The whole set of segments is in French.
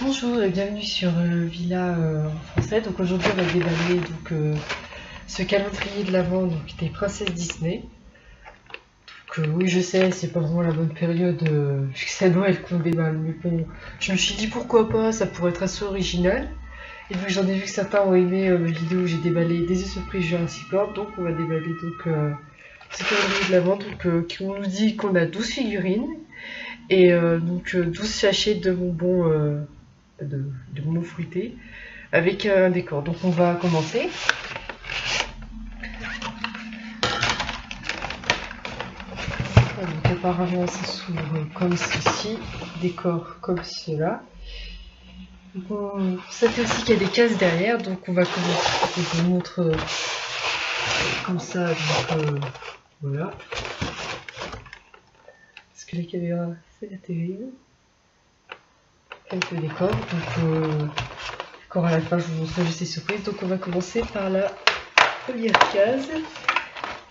Bonjour et bienvenue sur Villa en français. Donc aujourd'hui on va déballer ce calendrier de l'Avent des princesses Disney. Oui, je sais, c'est pas vraiment la bonne période vu que c'est à Noël qu'on déballe, mais bon, je me suis dit pourquoi pas, ça pourrait être assez original. Et vu que j'en ai vu que certains ont aimé ma vidéo où j'ai déballé des œufs surprises Jurassic World, donc on va déballer ce calendrier de l'Avent qui nous dit qu'on a 12 figurines et 12 sachets de bonbons de bonbons fruités avec un décor. Donc on va commencer. Donc apparemment ça s'ouvre comme ceci, décor comme cela. Ça fait aussi qu'il y a des cases derrière, donc on va commencer. Je vous montre comme ça, voilà. Parce que les caméras, c'est la terrible. Quelques décors, encore à la fin je vous montre juste les surprises. Donc on va commencer par la première case.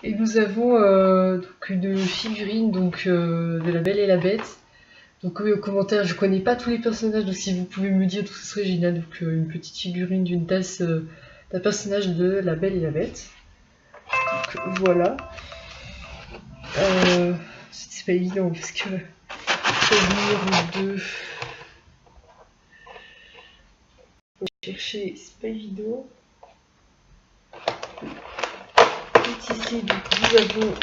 Et nous avons une figurine de La Belle et la Bête. Donc oui, aux commentaires, je connais pas tous les personnages, donc si vous pouvez me dire, tout ce serait génial. Donc une petite figurine d'une tasse d'un personnage de La Belle et la Bête. Donc voilà. C'est pas évident parce que numéro 2. Chercher, c'est pas évident. Ici, donc nous avons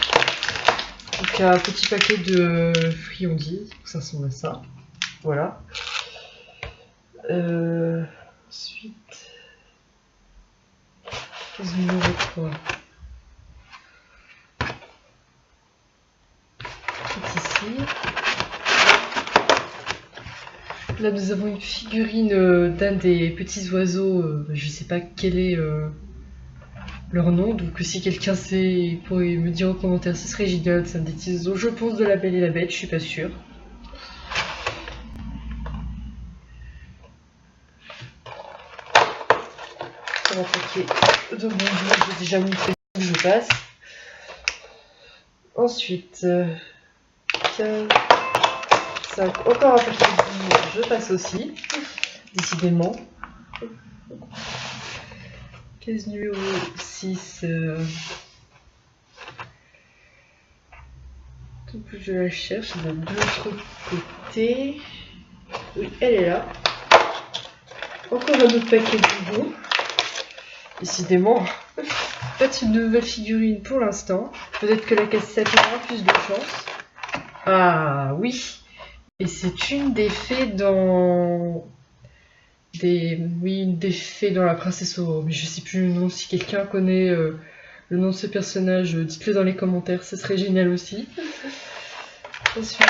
un petit paquet de friandises, ça ressemble à ça. Voilà. Ensuite, case numéro 3. C'est ici. Là, nous avons une figurine d'un des petits oiseaux. Je sais pas quel est leur nom, donc si quelqu'un sait, pourrait me dire en commentaire, ce serait génial. C'est un des petits oiseaux, je pense, de La Belle et la Bête, je suis pas sûre. On va attaquer de bonjour, j'ai déjà montré que je passe. Ensuite, 15, 5, encore un paquet de bonjour, je passe aussi, décidément. Case numéro 6. Donc je la cherche, elle est de l'autre côté. Oui, elle est là. Encore un autre paquet de bonbons. Décidément, peut-être une nouvelle figurine pour l'instant. Peut-être que la cassette aura plus de chance. Ah oui. Et c'est une des fées dans... une des fées dans La Princesse Aurore. Mais je sais plus le nom. Si quelqu'un connaît le nom de ce personnage, dites-le dans les commentaires. Ce serait génial aussi. Ensuite,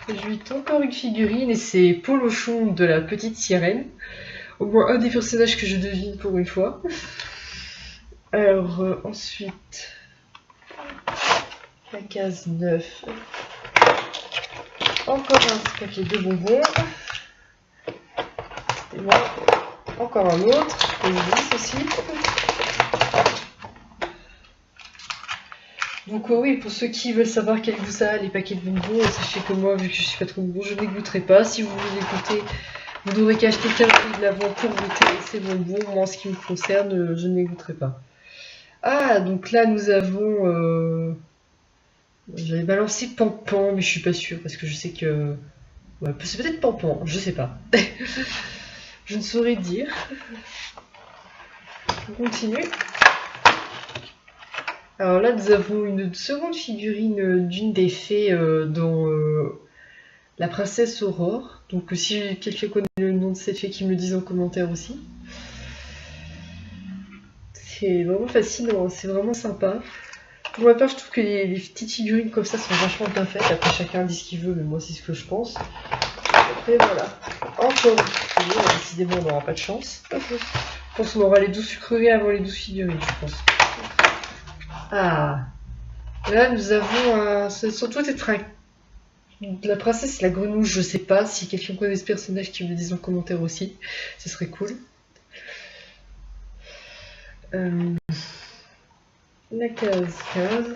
j'ai encore une figurine et c'est Polochon de la petite sirène. Au moins un des personnages que je devine pour une fois. Alors, ensuite, la case 9. Encore un paquet de bonbons. Et bon, encore un autre. Et 10 aussi. Donc oui, pour ceux qui veulent savoir quel goût ça a, les paquets de bonbons, sachez que moi, vu que je suis pas trop bonbon, je ne les goûterai pas. Si vous voulez les goûter, vous n'aurez qu'à acheter 15 de l'avant pour goûter ces bonbons. Moi, en ce qui me concerne, je ne les goûterai pas. Ah, donc là, nous avons... J'avais balancé Pampan, mais je suis pas sûre, parce que je sais que... Ouais, c'est peut-être Pampan, je sais pas. Je ne saurais dire. On continue. Alors là, nous avons une seconde figurine d'une des fées dans La Princesse Aurore. Donc si quelqu'un connaît le nom de cette fée, qui me le dise en commentaire aussi. C'est vraiment fascinant, c'est vraiment sympa. Pour ma part, je trouve que les petites figurines comme ça sont vachement bien faites. Après, chacun dit ce qu'il veut, mais moi, c'est ce que je pense. Après, voilà. Encore une figurine. Décidément, on n'aura pas de chance. Je pense qu'on aura les 12 sucreries avant les 12 figurines, je pense. Ah. Là, nous avons un... Ça doit surtout être un... La princesse et la grenouille, je sais pas. Si quelqu'un connaît ce personnage, qui me le dise en commentaire aussi. Ce serait cool. La case 15.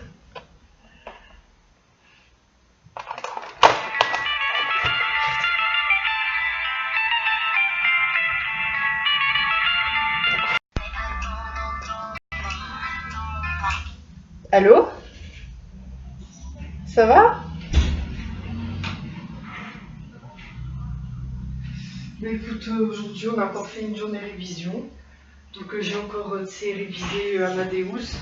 Allô? Ça va? Mais écoute, aujourd'hui on a encore fait une journée révision. Donc j'ai encore révisé Amadeus.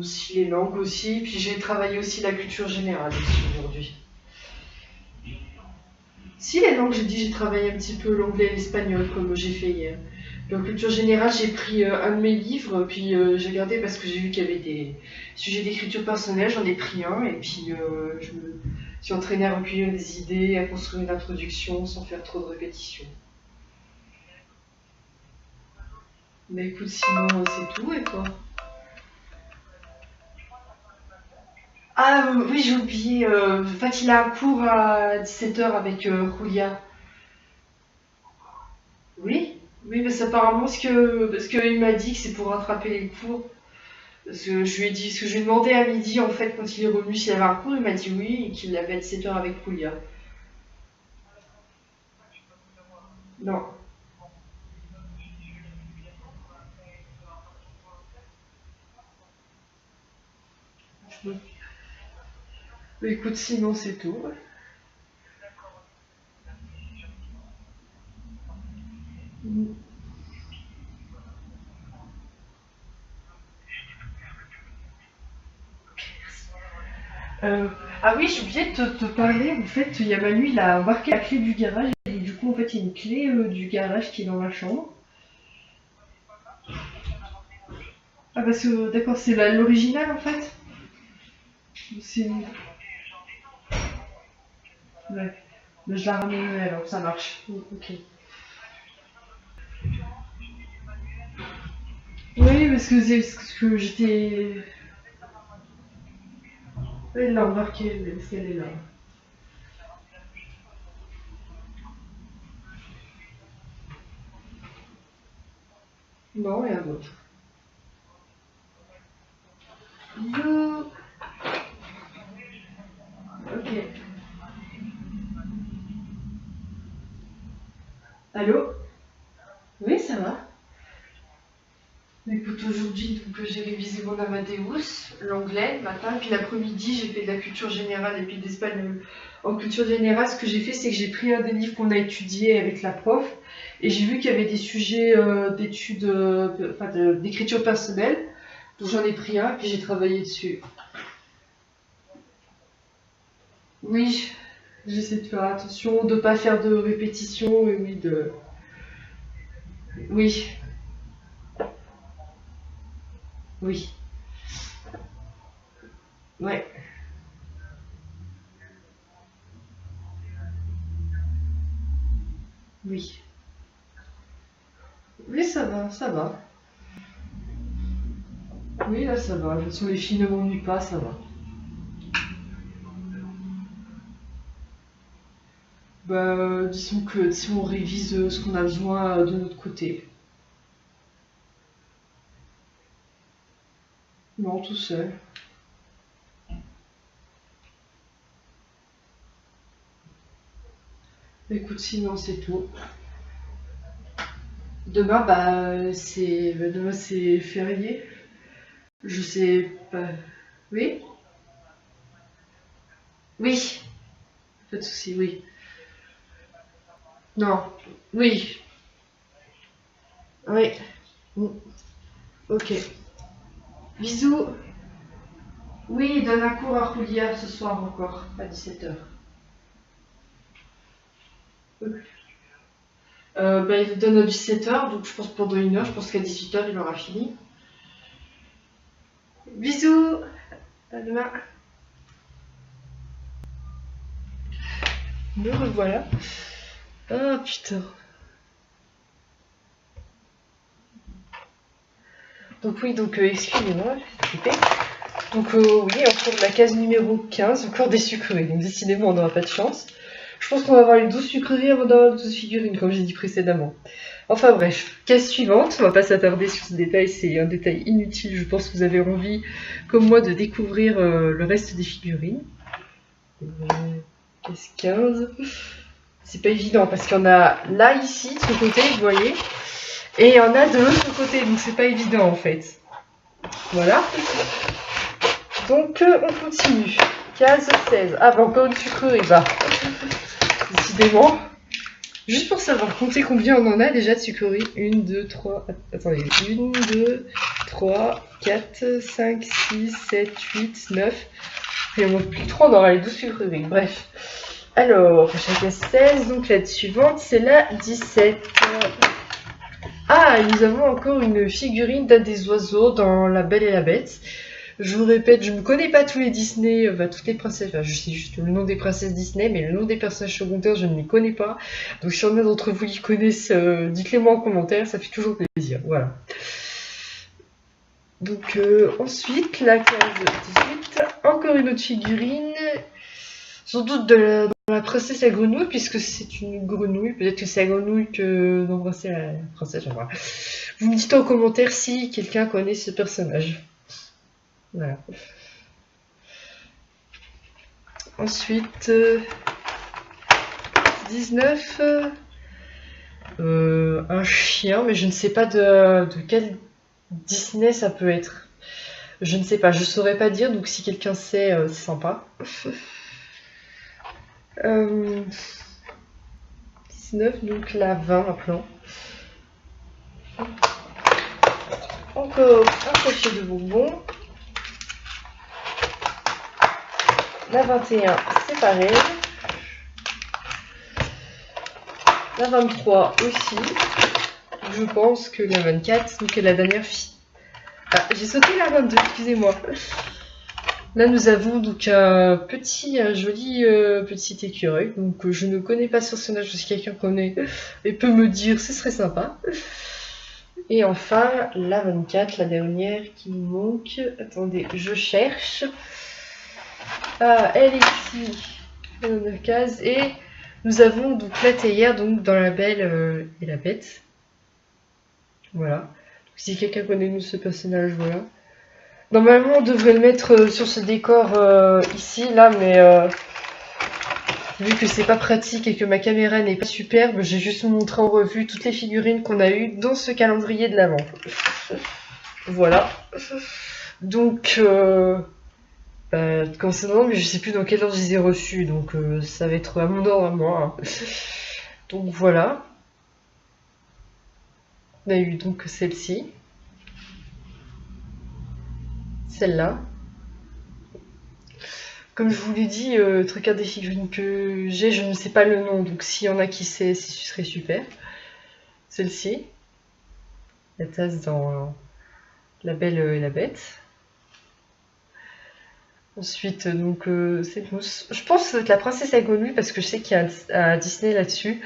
Si les langues aussi. Puis j'ai travaillé aussi la culture générale aussi aujourd'hui. Si les langues, j'ai dit, j'ai travaillé un petit peu l'anglais et l'espagnol comme j'ai fait hier. En culture générale, j'ai pris un de mes livres, puis j'ai regardé parce que j'ai vu qu'il y avait des sujets d'écriture personnelle, j'en ai pris un, et puis je me suis entraînée à recueillir des idées, à construire une introduction sans faire trop de répétitions. Mais écoute, sinon c'est tout, et toi? Ah oui, j'ai oublié, en fait il a un cours à 17h avec Julia. Oui, oui, parce apparemment parce qu'il m'a dit que c'est pour rattraper les cours. Parce que je lui ai dit, parce que je lui ai demandé à midi en fait quand il est revenu s'il avait un cours, il m'a dit oui et qu'il l'avait à 17h avec Julia. Non. Mais écoute, sinon c'est tout. Euh, ah oui, j'ai oublié de te parler. En fait, il y a Manu, il a embarqué la clé du garage. Et du coup, en fait, il y a une clé du garage qui est dans la chambre. Ah, parce que, d'accord, c'est l'original en fait. C'est. Ouais. Mais je la ramènerai alors, ça marche. Ok. Oui, parce que j'étais. Oui, elle l'a embarqué, parce qu'elle est là. Non, rien d'autre. Bisous. Ok. Allô? Oui, ça va. Écoute, aujourd'hui, donc j'ai révisé mon Amadeus, l'anglais le matin, puis l'après-midi, j'ai fait de la culture générale et puis de l'espagnol. En culture générale, ce que j'ai fait, c'est que j'ai pris un des livres qu'on a étudié avec la prof, et j'ai vu qu'il y avait des sujets d'études, d'écriture personnelle, donc j'en ai pris un, puis j'ai travaillé dessus. Oui, j'essaie de faire attention, de pas faire de répétitions, et oui, de. Oui, oui, ouais, oui. Oui, ça va, ça va. Oui, là, ça va. De toute façon, les filles ne m'ennuient pas, ça va. Bah, disons que si on révise ce qu'on a besoin de notre côté. Non, tout seul. Écoute, sinon, c'est tout. Demain, demain, c'est férié. Je sais pas. Oui? Oui, pas de souci, oui. Non, oui, oui. Mm. Ok. Bisous. Oui, il donne un cours à Julia ce soir encore, à 17h. Il donne à 17h, donc je pense pendant une heure, je pense qu'à 18h il aura fini. Bisous, à demain. Me revoilà. Ah putain. Donc oui, excusez-moi, j'ai coupé. Donc oui, encore de la case numéro 15, encore des sucreries. Donc décidément, on n'aura pas de chance. Je pense qu'on va avoir les 12 sucreries avant d'avoir les 12 figurines, comme j'ai dit précédemment. Enfin bref, case suivante, on va pas s'attarder sur ce détail, c'est un détail inutile, je pense que vous avez envie, comme moi, de découvrir le reste des figurines. Case 15. C'est pas évident, parce qu'il y en a là, ici, de ce côté, vous voyez, et il y en a de l'autre côté, donc c'est pas évident en fait. Voilà. Donc on continue. Case 16. Ah bah encore une sucrerie, bah. Décidément. Juste pour savoir, compter combien on en a déjà de sucreries. 1, 2, 3... Attendez. 1, 2, 3, 4, 5, 6, 7, 8, 9... Il en manque plus que 3, on aura les 12 sucreries. Bref. Alors, chaque 16, donc la suivante, c'est la 17. Ah, et nous avons encore une figurine d'un des oiseaux dans La Belle et la Bête. Je vous répète, je ne connais pas tous les Disney, toutes les princesses, je sais juste le nom des princesses Disney, mais le nom des personnages secondaires, je ne les connais pas. Donc si y en a d'entre vous qui connaissent, dites-les moi en commentaire, ça fait toujours plaisir. Voilà. Donc ensuite, la case 18, encore une autre figurine, sans doute de la princesse à grenouille, puisque c'est une grenouille, peut-être que c'est la grenouille que d'embrasser la princesse, on va voir. Vous me dites en commentaire si quelqu'un connaît ce personnage. Voilà. Ensuite, 19, un chien, mais je ne sais pas de quel Disney ça peut être. Je ne sais pas, je saurais pas dire, donc si quelqu'un sait, c'est sympa. 19, donc la 20 maintenant. Encore un sachet de bonbons. La 21, c'est pareil. La 23 aussi. Je pense que la 24, donc la dernière fille. Ah, j'ai sauté la 22, excusez-moi. Là, nous avons donc un joli petit écureuil. Donc, je ne connais pas ce personnage, si quelqu'un connaît et peut me dire, ce serait sympa. Et enfin, la 24, la dernière qui nous manque. Attendez, je cherche. Ah, elle est ici, dans la case. Et nous avons donc la théière, donc dans La Belle et la Bête. Voilà. Donc, si quelqu'un connaît nous ce personnage, voilà. Normalement, on devrait le mettre sur ce décor ici, là, mais vu que c'est pas pratique et que ma caméra n'est pas superbe, j'ai juste montré en revue toutes les figurines qu'on a eues dans ce calendrier de l'Avent. Voilà. Donc, concernant, mais je sais plus dans quel ordre je les ai reçus, donc ça va être à mon ordre à moi. Hein. Donc voilà. On a eu donc celle-ci. Celle-là. Comme je vous l'ai dit, truc des figurines que j'ai, je ne sais pas le nom, donc s'il y en a qui sait, ce serait super. Celle-ci. La tasse dans La Belle et la Bête. Ensuite, donc, cette mousse. Je pense que c'est la princesse à grenouille parce que je sais qu'il y a un Disney là-dessus.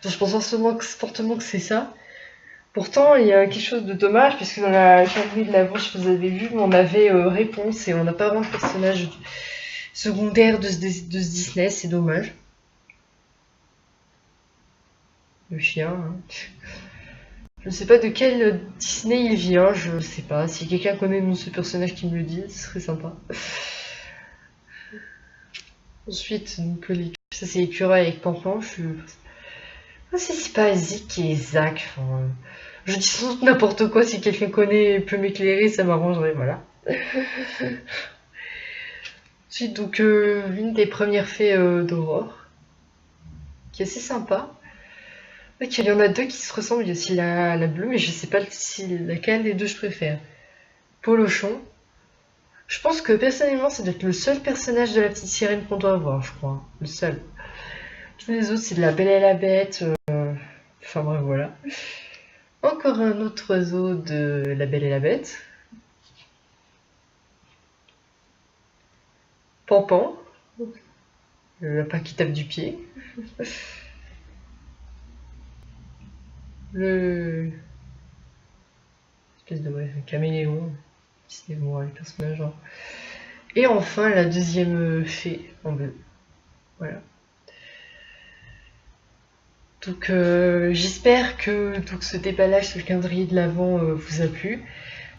Donc je pense fortement que c'est ça. Pourtant, il y a quelque chose de dommage puisque dans la calendrier de l'Avent, je vous avais vu, on avait réponse et on n'a pas vraiment de personnage secondaire de ce Disney, c'est dommage. Le chien. Hein. Je ne sais pas de quel Disney il vient, je ne sais pas. Si quelqu'un connaît ce personnage qui me le dit, ce serait sympa. Ensuite, donc, ça c'est l'écureuil avec Pampan. C'est pas Zik et Zach. Enfin, je dis sans doute n'importe quoi. Si quelqu'un connaît et peut m'éclairer, ça m'arrangerait. Voilà. Ensuite, donc, l'une des premières fées d'Aurore, qui est assez sympa. Ok, il y en a deux qui se ressemblent. Il y a aussi la bleue, mais je sais pas laquelle des deux je préfère. Polochon. Je pense que personnellement, ça doit être le seul personnage de la petite sirène qu'on doit avoir, je crois. Le seul. Tous les autres, c'est de La Belle et la Bête. Enfin bref, voilà. Encore un autre oiseau de La Belle et la Bête. Pampan. Le lapin qui tape du pied. Le... espèce de caméléon. C'est bon, les personnages. Hein. Et enfin, la deuxième fée en bleu. Voilà. Donc j'espère que ce déballage sur le calendrier de l'Avent vous a plu.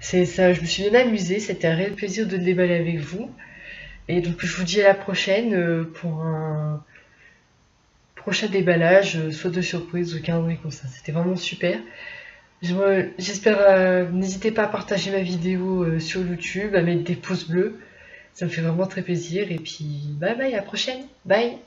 C'est ça, je me suis bien amusée, c'était un réel plaisir de le déballer avec vous. Et donc je vous dis à la prochaine pour un prochain déballage, soit de surprise ou calendrier comme ça. C'était vraiment super. J'espère, n'hésitez pas à partager ma vidéo sur YouTube, à mettre des pouces bleus. Ça me fait vraiment très plaisir. Et puis, bye bye, à la prochaine. Bye!